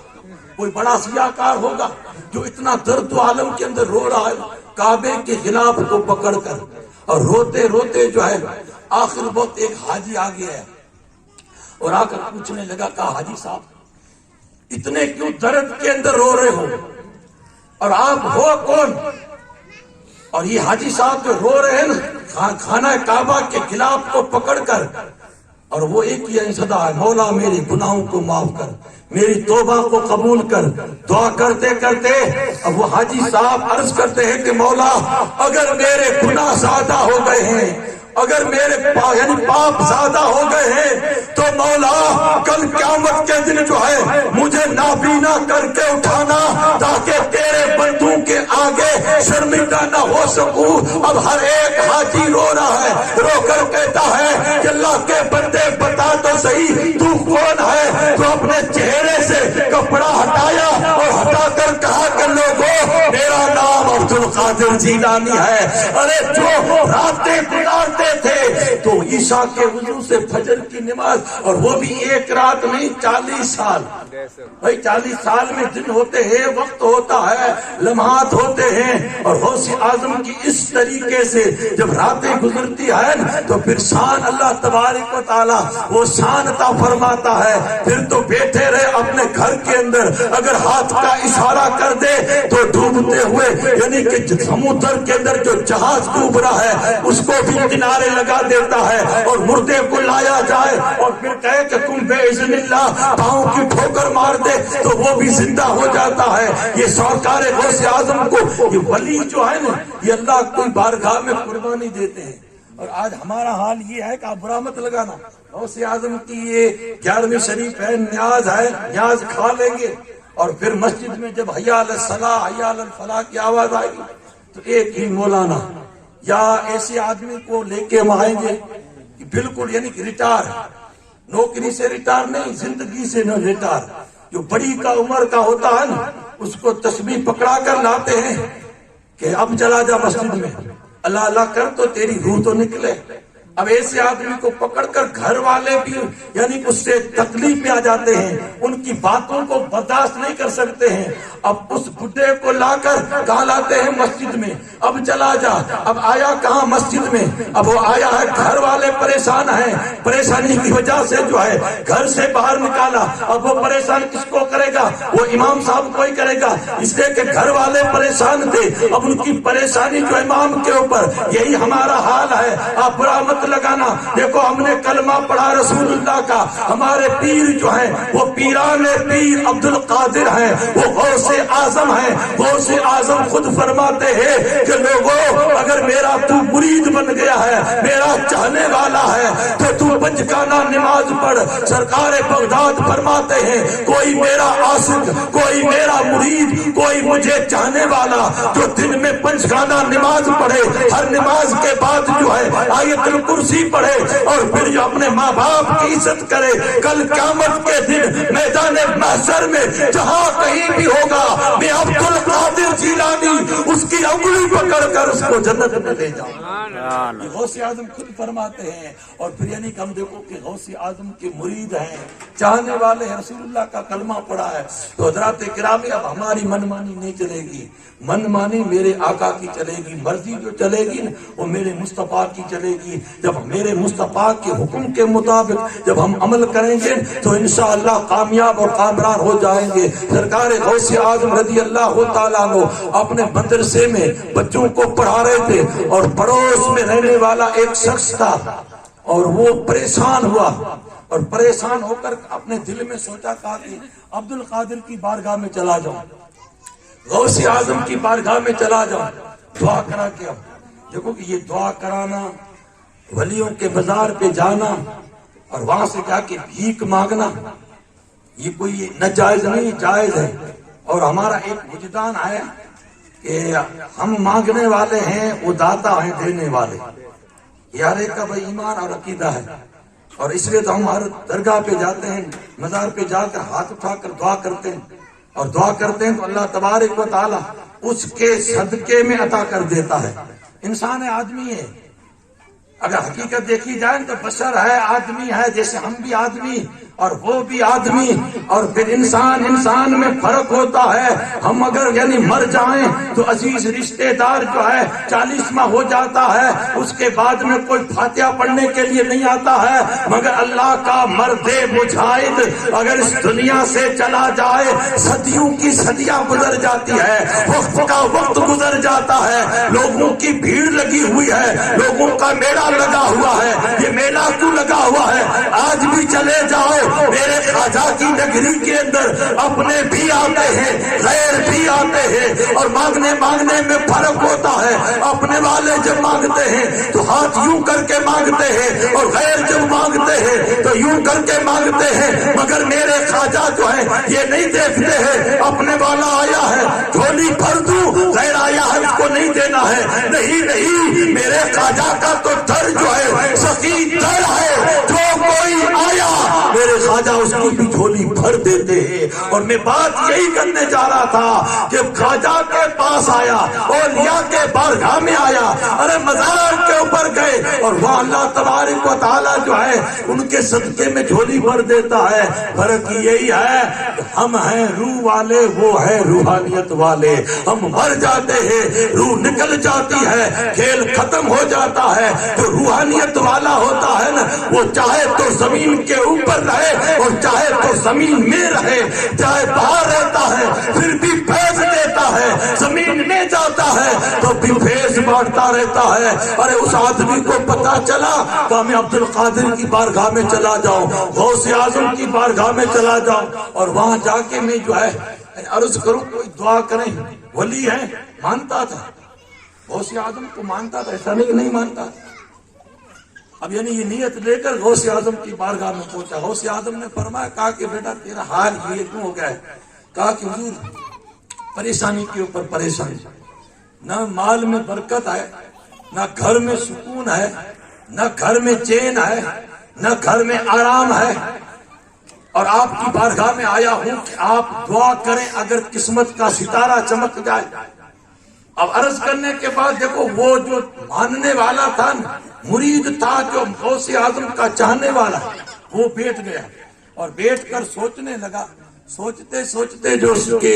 کوئی بڑا سیاہ کار ہوگا جو اتنا درد و عالم کے اندر رو رہا ہے کعبے کے خلاف کو پکڑ کر. اور روتے روتے جو ہے آخر وقت ایک حاجی آ گیا ہے اور آ کر پوچھنے لگا، کہا حاجی صاحب اتنے کیوں درد کے اندر رو رہے ہو، اور آپ ہو کون؟ اور یہ حاجی صاحب جو رو رہے ہیں نا خانہ کعبہ کے خلاف کو پکڑ کر، اور وہ ایک ہی صدا ہے، مولا میرے گناہوں کو معاف کر، میری توبہ کو قبول کر. دعا کرتے کرتے اب وہ حاجی صاحب عرض کرتے ہیں کہ مولا اگر میرے گناہ زیادہ ہو گئے ہیں، اگر میرے یعنی پاپ زیادہ ہو گئے ہیں تو مولا کل قیامت کے دن جو ہے مجھے نابینا کر کے اٹھانا تاکہ تیرے بندوں کے آگے شرمندہ نہ ہو سکوں. اب ہر ایک حاجی رو رہا ہے، رو کر کہتا ہے کہ اللہ کے بندے بتا تو صحیح تو کون ہے؟ تو اپنے چہرے سے کپڑا ہٹایا اور ہٹا کر کہا کہ لوگوں میرا نام عبد القادر جیلانی ہے. ارے جو راتیں گزارتے تھے تو عشاء کے وضو سے فجر کی نماز، اور وہ بھی ایک رات نہیں 40 سال. بھائی 40 سال میں دن ہوتے ہیں، وقت ہوتا ہے، لمحات ہوتے ہیں. اور غوث اعظم کی اس طریقے سے جب راتیں گزرتی ہے تو پھر شان اللہ تبارک و تعالی وہ شان عطا فرماتا ہے. پھر تو بیٹھے رہے اپنے گھر کے اندر، اگر ہاتھ کا اشارہ کر دے تو ڈوبتے ہوئے یعنی کہ سمندر کے اندر جو جہاز ڈوب رہا ہے اس کو بھی کنارے لگا دیتا ہے. اور مردے کو لایا جائے اور پھر کہے کہ تم بے اذن اللہ پاؤں کی ٹھوکر مار دے تو وہ بھی زندہ ہو جاتا ہے. یہ سرکار غوث اعظم کو یہ ولی جو ہے نا یہ اللہ کوئی بارگاہ میں قربانی دیتے ہیں. اور آج ہمارا حال یہ ہے کہ آپ برا مت لگانا، غوث اعظم کی یہ 11ویں شریف ہے، نیاز ہے، نیاز کھا لیں گے اور پھر مسجد میں جب حی علی الصلاۃ حی علی الفلاح کی آواز آئے گی تو ایک ہی مولانا یا ایسے آدمی کو لے کے ہم آئیں گے بالکل یعنی کہ ریٹائر، نوکری سے ریٹائر نہیں، زندگی سے نہ ریٹائر. جو بڑی کا عمر کا ہوتا ہے نا اس کو تسبیح پکڑا کر لاتے ہیں کہ اب چلا جا مسجد میں، اللہ اللہ کر تو تیری روح تو نکلے. اب ایسے آدمی کو پکڑ کر گھر والے بھی یعنی اس سے تکلیف میں آ جاتے ہیں، ان کی باتوں کو برداشت نہیں کر سکتے ہیں. اب اس بڈھے کو لا کر کہاں لاتے ہیں؟ مسجد میں. اب چلا جا، اب آیا کہاں؟ مسجد میں. اب وہ آیا ہے، گھر والے پریشان ہیں، پریشانی کی وجہ سے جو ہے گھر سے باہر نکالا. اب وہ پریشان کس کو کرے گا؟ وہ امام صاحب کو ہی کرے گا، اس لیے کہ گھر والے پریشان تھے. اب ان کی پریشانی جو امام کے اوپر، یہی ہمارا حال ہے. آپ برا مت لگانا. دیکھو ہم نے کلمہ پڑھا رسول اللہ کا. ہمارے پیر جو ہیں وہ پیران پیر عبد القادر ہیں, وہ غوث اعظم ہیں. غوث اعظم خود فرماتے ہیں کہ لوگوں اگر میرا تو مرید بن گیا ہے, میرا چاہنے والا ہے, تو پنجگانہ نماز پڑھ. سرکار بغداد فرماتے ہیں کوئی میرا عاشق, کوئی میرا مرید, کوئی مجھے چاہنے والا جو دن میں پنجگانہ نماز پڑھے, ہر نماز کے بعد جو ہے آیت الکرسی پڑھے, اور پھر جو اپنے ماں باپ کی عزت کرے, کل قیامت کے دن میدان محشر میں جہاں کہیں بھی ہوگا میں عبد القادر جیلانی اس کی انگلی پکڑ کر اس کو جنت میں لے جاؤں. یہ غوث اعظم خود فرماتے ہیں. اور پھر یعنی کہ ہم دیکھو کہ غوث اعظم کے مرید ہیں, چاہنے والے ہیں, رسول اللہ کا کلمہ پڑھا ہے. تو حضرات گرامی اب ہماری منمانی نہیں چلے گی, منمانی میرے آقا کی چلے گی. مرضی جو چلے گی وہ میرے مصطفیٰ کی چلے گی. جب میرے مصطفیٰ کے حکم کے مطابق جب ہم عمل کریں گے تو انشاءاللہ کامیاب اور کامران ہو جائیں گے. سرکار غوث اعظم رضی اللہ تعالیٰ عنہ اپنے مدرسے میں بچوں کو پڑھا رہے تھے, اور پڑوس میں رہنے والا ایک شخص تھا, اور وہ پریشان ہوا, اور پریشان ہو کر اپنے دل میں سوچا, کہا کہ عبد القادر کی بارگاہ میں چلا جاؤں, غوث اعظم کی بارگاہ میں چلا جاؤں, دعا کرا کے. اب دیکھو کہ یہ دعا کرانا, ولیوں کے بازار پہ جانا اور وہاں سے جا کے بھیک مانگنا, یہ کوئی ناجائز نہیں, جائز ہے. اور ہمارا ایک وجدان ہے کہ ہم مانگنے والے ہیں, وہ داتا ہیں دینے والے. یہ ہر ایک کا بھائی ایمان اور عقیدہ ہے, اور اس لیے تو ہم ہر درگاہ پہ جاتے ہیں, مزار پہ جا کر ہاتھ اٹھا کر دعا کرتے ہیں, اور دعا کرتے ہیں تو اللہ تبارک و تعالی اس کے صدقے میں عطا کر دیتا ہے. انسان ہے, آدمی ہے, اگر حقیقت دیکھی جائے تو بشر ہے, آدمی ہے, جیسے ہم بھی آدمی اور وہ بھی آدمی. اور پھر انسان میں فرق ہوتا ہے. ہم اگر یعنی مر جائیں تو عزیز رشتہ دار جو ہے 40واں ہو جاتا ہے, اس کے بعد میں کوئی فاتحہ پڑھنے کے لیے نہیں آتا ہے, مگر اللہ کا مرد مجاہد اگر اس دنیا سے چلا جائے صدیوں کی صدیاں گزر جاتی ہے, وقت کا وقت گزر جاتا ہے, لوگوں کی بھیڑ لگی ہوئی ہے, لوگوں کا میلہ لگا ہوا ہے. یہ میلہ کیوں لگا ہوا ہے؟ آج بھی چلے جاؤ میرے خواجہ کی نگری کے اندر اپنے بھی آتے ہیں, غیر بھی آتے ہیں, اور مانگنے میں فرق ہوتا ہے. اپنے والے جب مانگتے ہیں تو ہاتھ یوں کر کے مانگتے ہیں, اور غیر جب مانگتے ہیں تو یوں کر کے مانگتے ہیں. مگر میرے خواجہ جو ہے یہ نہیں دیکھتے ہیں اپنے والا آیا ہے جھولی بھر دوں, غیر آیا ہے اس کو نہیں دینا ہے. نہیں, میرے خواجہ کا تو در جو ہے سخی در ہے, جو کوئی آیا میرے خواجہ اس کی بھی جھولی بھر دیتے ہیں. اور میں بات یہی کرنے جا رہا تھا کہ خواجہ کے پاس آیا, اولیاء کے بارگاہ میں آیا, ارے مزار کے اوپر گئے, اور وہاں اللہ تبارک و تعالیٰ جو ہے ان کے صدقے میں جھولی بھر دیتا ہے. فرق یہی ہے کہ ہم ہیں روح والے, وہ ہے روحانیت والے. ہم مر جاتے ہیں, روح نکل جاتی ہے, کھیل ختم ہو جاتا ہے. جو روحانیت والا ہوتا ہے نا, وہ چاہے تو زمین کے اوپر رہے اور چاہے تو زمین میں رہے, چاہے باہر رہتا ہے پھر بھی فیض دیتا ہے, زمین میں جاتا ہے تو بھی فیض بانٹتا رہتا ہے. ارے اس آدمی کو پتا چلا کہ میں عبد القادر کی بارگاہ میں چلا جاؤں, غوث اعظم کی بارگاہ میں چلا جاؤں, اور وہاں جا کے میں جو ہے عرض کروں کوئی دعا کریں. ولی ہے, مانتا تھا, غوث اعظم کو مانتا تھا, ایسا نہیں مانتا. اب یعنی یہ نیت لے کر غوث اعظم کی بارگاہ میں پہنچا. غوث اعظم نے فرمایا, کہا کہ بیٹا تیرا حال یہ کیوں ہو گیا ہے؟ کہا کہ حضور پریشانی کے اوپر پریشانی, نہ مال میں برکت ہے, نہ گھر میں سکون ہے, نہ گھر میں چین ہے, نہ گھر میں آرام ہے, اور آپ کی بارگاہ میں آیا ہوں کہ آپ دعا کریں اگر قسمت کا ستارہ چمک جائے. اب عرض کرنے کے بعد دیکھو وہ جو ماننے والا تھا, مرید تھا, جو غوث اعظم کا چاہنے والا, وہ بیٹھ گیا اور بیٹھ کر سوچنے لگا. سوچتے جو اس کے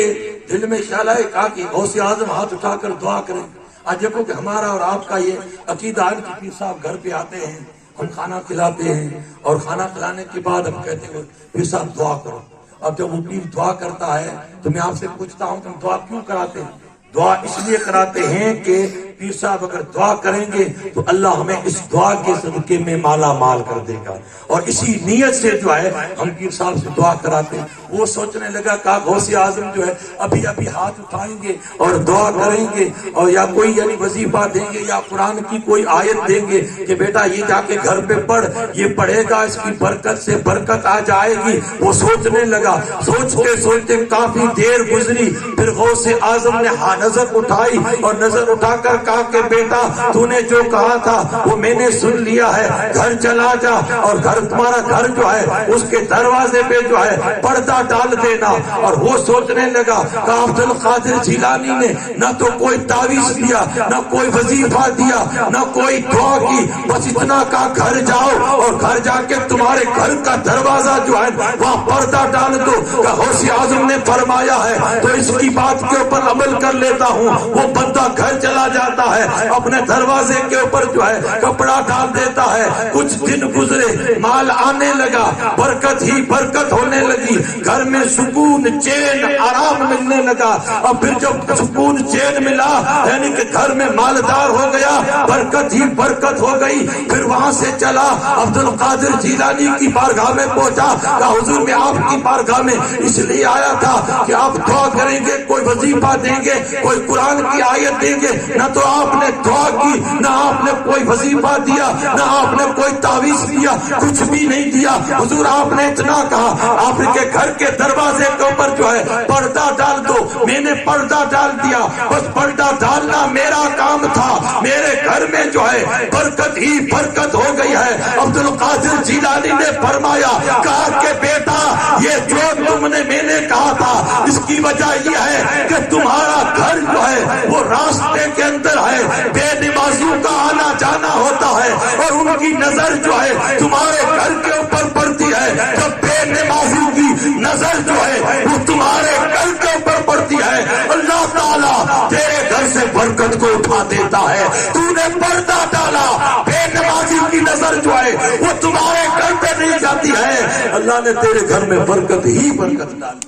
دل میں خیال آئے, کہا کہ غوث اعظم ہاتھ اٹھا کر دعا کریں. آج دیکھو کہ ہمارا اور آپ کا یہ عقیدہ ہے کہ پیر صاحب گھر پہ آتے ہیں, ہم کھانا کھلاتے ہیں, اور کھانا کھلانے کے بعد ہم کہتے ہیں پیر صاحب دعا کرو. اب جب وہ پیر دعا کرتا ہے تو میں آپ سے پوچھتا ہوں کہ ہم دعا کیوں کراتے ہیں؟ دعا اس لیے کراتے ہیں کہ پیر صاحب اگر دعا کریں گے تو اللہ ہمیں اس دعا کے صدقے میں مالا مال کر دے گا. اور اسی نیت سے جو ہے ہم پیر صاحب سے دعا کراتے ہیں. وہ سوچنے لگا کہ غوث اعظم جو ہے ابھی ابھی ہاتھ اٹھائیں گے اور دعا کریں گے اور یا کوئی یعنی وظیفہ دیں گے یا قرآن کی کوئی آیت دیں گے کہ بیٹا یہ جا کے گھر پہ پڑھ, یہ پڑھے گا اس کی برکت سے برکت آ جائے گی. وہ سوچنے لگا. سوچتے سوچتے کافی دیر گزری. پھر غوث اعظم نے نظر اٹھائی اور نظر اٹھا کر کہا کہ بیٹا تو نے جو کہا تھا وہ میں نے سن لیا ہے, گھر چلا جا اور تمہارا گھر جو ہے اس کے دروازے پہ جو ہے پردہ ڈال دینا. اور وہ سوچنے لگا کہ عبد القادر جیلانی نے نہ تو کوئی تعویذ دیا, نہ کوئی وظیفہ دیا, نہ کوئی دعا کی, بس اتنا کہا گھر جاؤ اور گھر جا کے تمہارے گھر کا دروازہ جو ہے وہاں پردہ ڈال دو. کہ غوث اعظم نے فرمایا ہے تو اس کی بات کے اوپر عمل کر لیتا ہوں. وہ بندہ گھر چلا جاتا ہے, اپنے دروازے کے اوپر جو ہے کپڑا ڈال دیتا ہے. کچھ دن گزرے, مال آنے لگا, برکت ہی برکت ہونے لگی, گھر میں سکون چین آرام ملنے لگا. اور پھر جب سکون چین ملا یعنی کہ گھر میں مالدار ہو گیا, برکت ہی برکت ہو گئی. پھر وہاں سے چلا عبد القادر جیلانی کی بارگاہ میں پہنچا. کہا حضور میں آپ کی بارگاہ میں اس لیے آیا تھا کہ آپ دعا کریں گے, کوئی وظیفہ دیں گے, کوئی قرآن کی آیت دیں گے. نہ تو آپ نے دعا کی, نہ آپ نے کوئی وظیفہ دیا, نہ آپ نے کوئی تعویذ دیا, کچھ بھی نہیں دیا. حضور آپ نے اتنا کہا آپ کے گھر کے دروازے کے اوپر جو ہے پردہ ڈال دو. میں نے پردہ ڈال دیا, بس پردہ ڈالنا میرا کام تھا. میرے گھر میں جو ہے برکت ہی برکت ہو گئی ہے. عبد القادر جیلانی نے فرمایا کہا کہ بیٹا یہ جو تم نے میں نے کہا تھا اس کی وجہ یہ ہے کہ تمہارا گھر جو ہے وہ راستے کے اندر ہے, بے نمازیوں کا آنا جانا ہوتا ہے اور ان کی نظر جو ہے تمہارے گھر کے اوپر پڑتی ہے. جب بے نمازیوں کی نظر جو ہے وہ تمہارے گھر کے اوپر پڑتی ہے, اللہ تعالیٰ تیرے گھر سے برکت کو اٹھا دیتا ہے. تو نے پردہ ڈالا, بے نمازی کی نظر جو ہے وہ تمہارے گھر پہ نہیں جاتی ہے, اللہ نے تیرے گھر میں برکت ہی برکت ڈالی.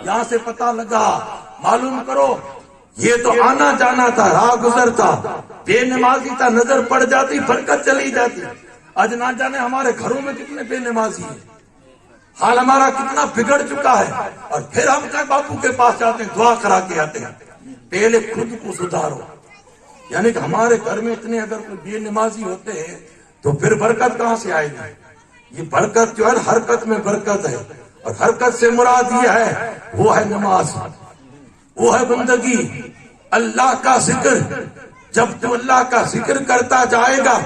یہاں سے پتہ لگا, معلوم کرو یہ تو آنا جانا تھا, راہ گزر تھا, بے نمازی تھا, نظر پڑ جاتی برکت چلی جاتی. آج نہ جانے ہمارے گھروں میں کتنے بے نمازی ہیں, حال ہمارا کتنا بگڑ چکا ہے. اور پھر ہم کیا باپو کے پاس جاتے ہیں, دعا کرا کے آتے ہیں. پہلے خود کو سدھارو. یعنی کہ ہمارے گھر میں اتنے اگر کوئی بے نمازی ہوتے ہیں تو پھر برکت کہاں سے آئے گی؟ یہ برکت جو ہے حرکت میں برکت ہے, اور حرکت سے مراد یہ ہے وہ ہے نماز, وہ ہے بندگی, اللہ کا ذکر. جب تو اللہ کا ذکر کرتا جائے گا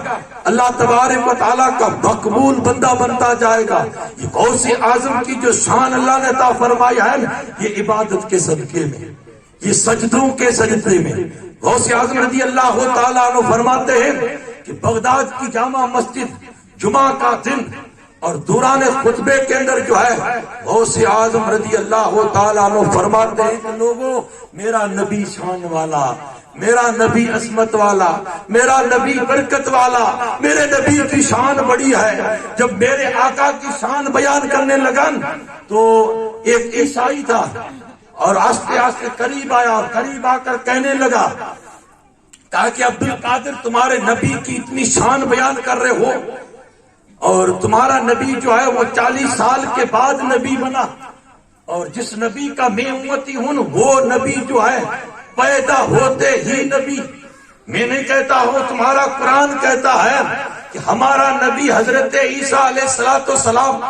اللہ تبارک و تعالیٰ کا مقبول بندہ بنتا جائے گا. یہ غوث اعظم کی جو شان اللہ نے عطا فرمایا ہے یہ عبادت کے صدقے میں, یہ سجدوں کے سجدے میں. غوث اعظم رضی اللہ تعالیٰ عنہ فرماتے ہیں کہ بغداد کی جامع مسجد جمعہ کا دن اور دوران خطبے کے اندر جو ہے غوث اعظم رضی اللہ تعالیٰ عنہ فرماتے ہیں کہ لوگوں میرا نبی شان والا, میرا نبی عظمت والا, میرا نبی برکت والا, میرے نبی کی شان بڑی ہے. جب میرے آقا کی شان بیان کرنے لگا تو ایک عیسائی تھا اور آستے آستے قریب آیا اور قریب آ کر کہنے لگا تاکہ عبد القادر تمہارے نبی کی اتنی شان بیان کر رہے ہو اور تمہارا نبی جو ہے وہ 40 سال کے بعد نبی بنا, اور جس نبی کا میں امتی ہوں وہ نبی جو ہے پیدا ہوتے ہی نبی. میں نہیں کہتا ہوں, تمہارا قرآن کہتا ہے کہ ہمارا نبی حضرت عیسیٰ علیہ السلام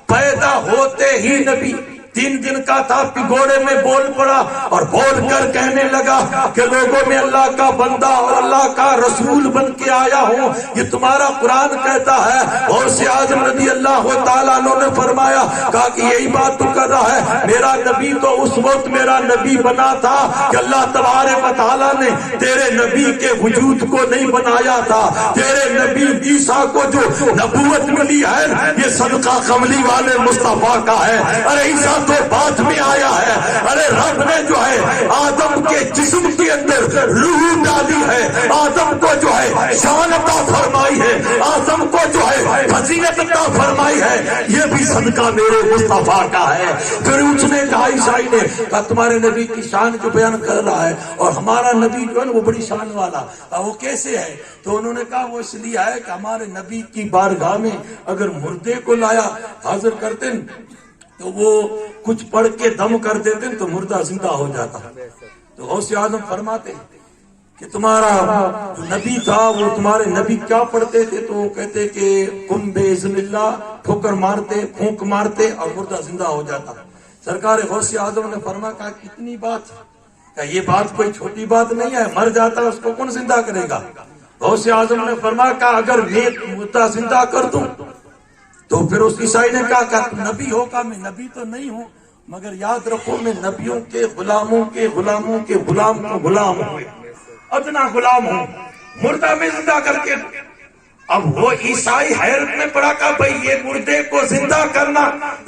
پیدا ہوتے ہی نبی. 3 دن کا تھا, پگوڑے میں بول پڑا اور بول کر کہنے لگا کہ لوگوں میں اللہ کا بندہ اور اللہ کا رسول بن کے آیا ہوں, یہ تمہارا قرآن کہتا ہے. غوث اعظم رضی اللہ تعالیٰ عنہ نے فرمایا کہا کہ یہی بات تو کر رہا ہے, میرا نبی تو اس وقت میرا نبی بنا تھا کہ اللہ تبارک و تعالیٰ نے تیرے نبی کے وجود کو نہیں بنایا تھا. تیرے نبی عیسیٰ کو جو نبوت ملی ہے یہ صدقہ قملی والے مصطفیٰ کا ہے. ارے عیسیٰ تو بعد میں آیا ہے. ارے رب نے جو ہے آدم کے جسم کی کے اندر روح ڈالی ہے، آدم کو جو ہے شان عطا فرمائی ہے، آدم کو جو ہے فضیلت عطا فرمائی ہے، یہ بھی صدقہ میرے مصطفیٰ کا ہے۔ پھر اس نے کہا عیسائی نے کہا تمہارے نبی کی شان جو بیان کر رہا ہے اور ہمارا نبی جو ہے نا وہ بڑی شان والا، وہ کیسے ہے؟ تو انہوں نے کہا وہ اس لیے ہے کہ ہمارے نبی کی بارگاہ میں اگر مردے کو لایا حاضر کرتے تو وہ کچھ پڑھ کے دم کر دیتے تو مردہ زندہ ہو جاتا۔ تو غوث اعظم فرماتے کہ تمہارا جو نبی تھا وہ تمہارے نبی کیا پڑھتے تھے؟ تو وہ کہتے کہ قم بِإِذْنِ اللَّهِ، ٹھوکر مارتے، پھونک مارتے اور مردہ زندہ ہو جاتا۔ سرکار غوث اعظم نے فرمایا کہا کتنی بات، کہ یہ بات کوئی چھوٹی بات نہیں ہے، مر جاتا اس کو کون زندہ کرے گا؟ غوث اعظم نے فرمایا کہ اگر میں مردہ زندہ کر دوں تو پھر اس عیسائی نے کہا کہ نبی ہوگا، میں نبی تو نہیں ہوں مگر یاد رکھو میں نبیوں کے غلاموں کے غلاموں کے غلام کو غلام ہوں، ادنا غلام ہوں، مردہ میں زندہ کر کے۔ اب وہ عیسائی حیرت میں پڑا کہ بھئی یہ مردے کو زندہ کرنا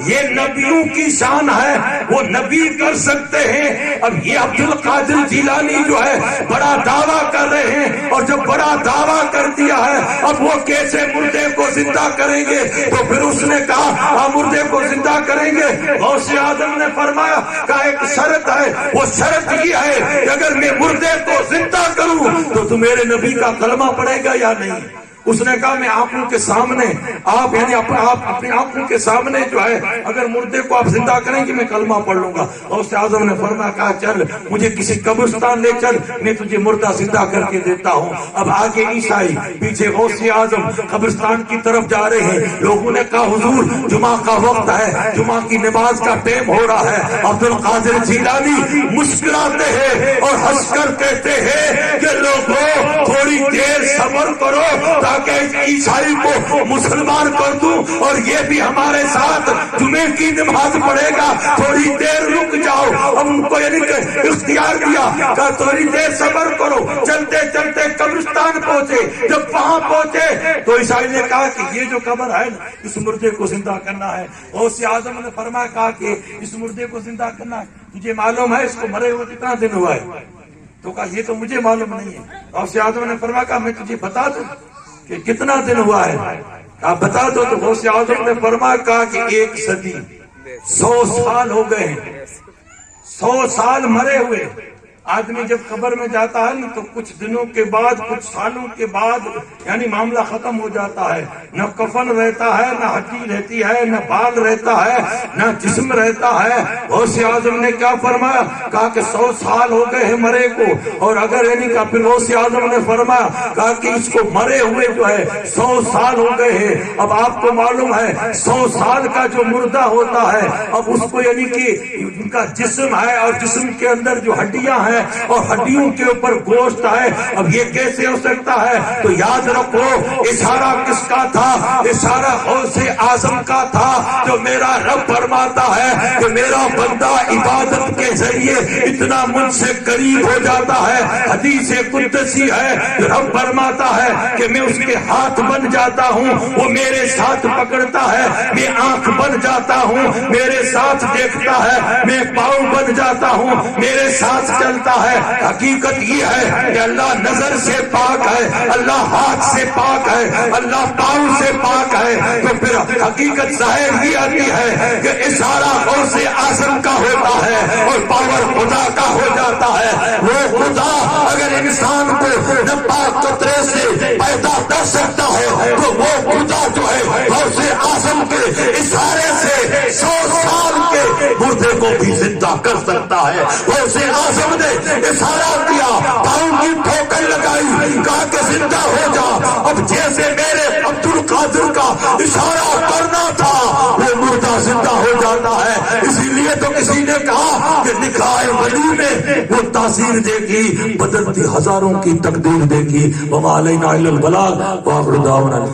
یہ نبیوں کی شان ہے، وہ نبی کر سکتے ہیں، اب یہ عبد القادر جیلانی جو ہے بڑا دعویٰ کر رہے ہیں، اور جب بڑا دعویٰ کر دیا ہے اب وہ کیسے مردے کو زندہ کریں گے؟ تو پھر اس نے کہا ہم مردے کو زندہ کریں گے۔ غوث اعظم نے فرمایا کہ ایک شرط ہے، وہ شرط یہ ہے کہ اگر میں مردے کو زندہ کروں تو میرے نبی کا کلمہ پڑے گا یا نہیں؟ اس نے کہا میں آنکھوں کے سامنے آپ یعنی اپنی آنکھوں کے سامنے جو ہے اگر مردے کو آپ زندہ کریں گے میں کلمہ پڑھ لوں گا۔ غوث اعظم نے فرمایا کہا چل مجھے کسی قبرستان لے چل، میں تجھے مردہ زندہ کر کے دیتا ہوں۔ اب آگے عیسائی پیچھے غوث اعظم قبرستان کی طرف جا رہے ہیں۔ لوگوں نے کہا حضور جمعہ کا وقت ہے، جمعہ کی نماز کا ٹائم ہو رہا ہے۔ عبد القادر جیلانی مسکراتے ہیں اور ہنس کر کہتے ہیں کہ لوگوں تھوڑی دیر صبر کرو تاکہ عیسائی کو مسلمان کر دوں اور یہ بھی ہمارے ساتھ جمعے کی نماز پڑھے گا، تھوڑی دیر رک جاؤ۔ اب ان کو یعنی کہ اختیار دیا کہ تھوڑی دیر صبر کرو۔ چلتے چلتے قبرستان پہنچے، جب وہاں پہنچے تو عیسائی نے کہا کہ یہ جو قبر ہے اس مردے کو زندہ کرنا ہے۔ غوث اعظم نے فرمایا کہا کہ اس مردے کو زندہ کرنا ہے، تجھے معلوم ہے اس کو مرے ہوئے کتنا دن ہوا ہے؟ تو کہا یہ تو مجھے معلوم نہیں ہے۔ غوث اعظم نے فرمایا کہا میں تجھے بتا دوں کہ کتنا دن ہوا ہے؟ آپ بتا دو۔ تو غوث اعظم نے فرمایا کہا کہ 1 صدی 100 سال ہو گئے ہیں، 100 سال مرے ہوئے۔ آدمی جب قبر میں جاتا ہے نا تو کچھ دنوں کے بعد کچھ سالوں کے بعد یعنی معاملہ ختم ہو جاتا ہے، نہ کفن رہتا ہے، نہ ہڈی رہتی ہے، نہ بال رہتا ہے، نہ جسم رہتا ہے۔ غوث اعظم نے کیا فرمایا؟ کہا کہ 100 سال ہو گئے ہیں مرے کو، اور اگر یعنی کہ پھر غوث اعظم نے فرمایا کہا کہ اس کو مرے ہوئے جو ہے 100 سال ہو گئے ہیں۔ اب آپ کو معلوم ہے 100 سال کا جو مردہ ہوتا ہے اب اس کو یعنی کہ ان کا جسم ہے اور جسم کے اندر جو ہڈیاں ہیں اور ہڈیوں کے اوپر گوشت ہے، اب یہ کیسے ہو سکتا ہے؟ تو یاد رکھو اشارہ کس کا تھا؟ اشارہ غوث اعظم کا تھا، جو میرا رب فرماتا ہے کہ میرا بندہ عبادت کے ذریعے اتنا مجھ سے قریب ہو جاتا ہے۔ حدیث قدسی ہے، رب فرماتا ہے کہ میں اس کے ہاتھ بن جاتا ہوں، وہ میرے ساتھ پکڑتا ہے، میں آنکھ بن جاتا ہوں، میرے ساتھ دیکھتا ہے، میں پاؤں بن جاتا ہوں، میرے ساتھ چلتا ہے۔ حقیقت یہ ہے کہ اللہ نظر سے پاک ہے، اللہ ہاتھ سے پاک ہے، اللہ پاؤں سے پاک ہے۔ تو پھر حقیقت ظاہر یہ آتی ہے کہ اشارہ غوث اعظم کا ہوتا ہے اور پاور خدا کا ہو جاتا ہے۔ وہ خدا اگر انسان کو ناپاک قطرے سے پیدا کر سکتا ہے تو وہ خدا جو ہے غوث اعظم کے اشارے سے 100 سال کے مردے کو بھی زندہ کر سکتا ہے۔ غوث اعظم نے اشارہ کیا، پاؤں کی ٹھوکر لگائی، کہا کہ زندہ ہو جا۔ اب جیسے میرے عبد القادر کا اشارہ کرنا تھا وہ مردہ زندہ ہو جاتا ہے۔ اسی لیے تو کسی نے کہا کہ نکاح ولی میں وہ تاثیر دے گی، بدلتی ہزاروں کی تقدیر دے گی۔ وما علینا الا البلاغ وآخر دعوانا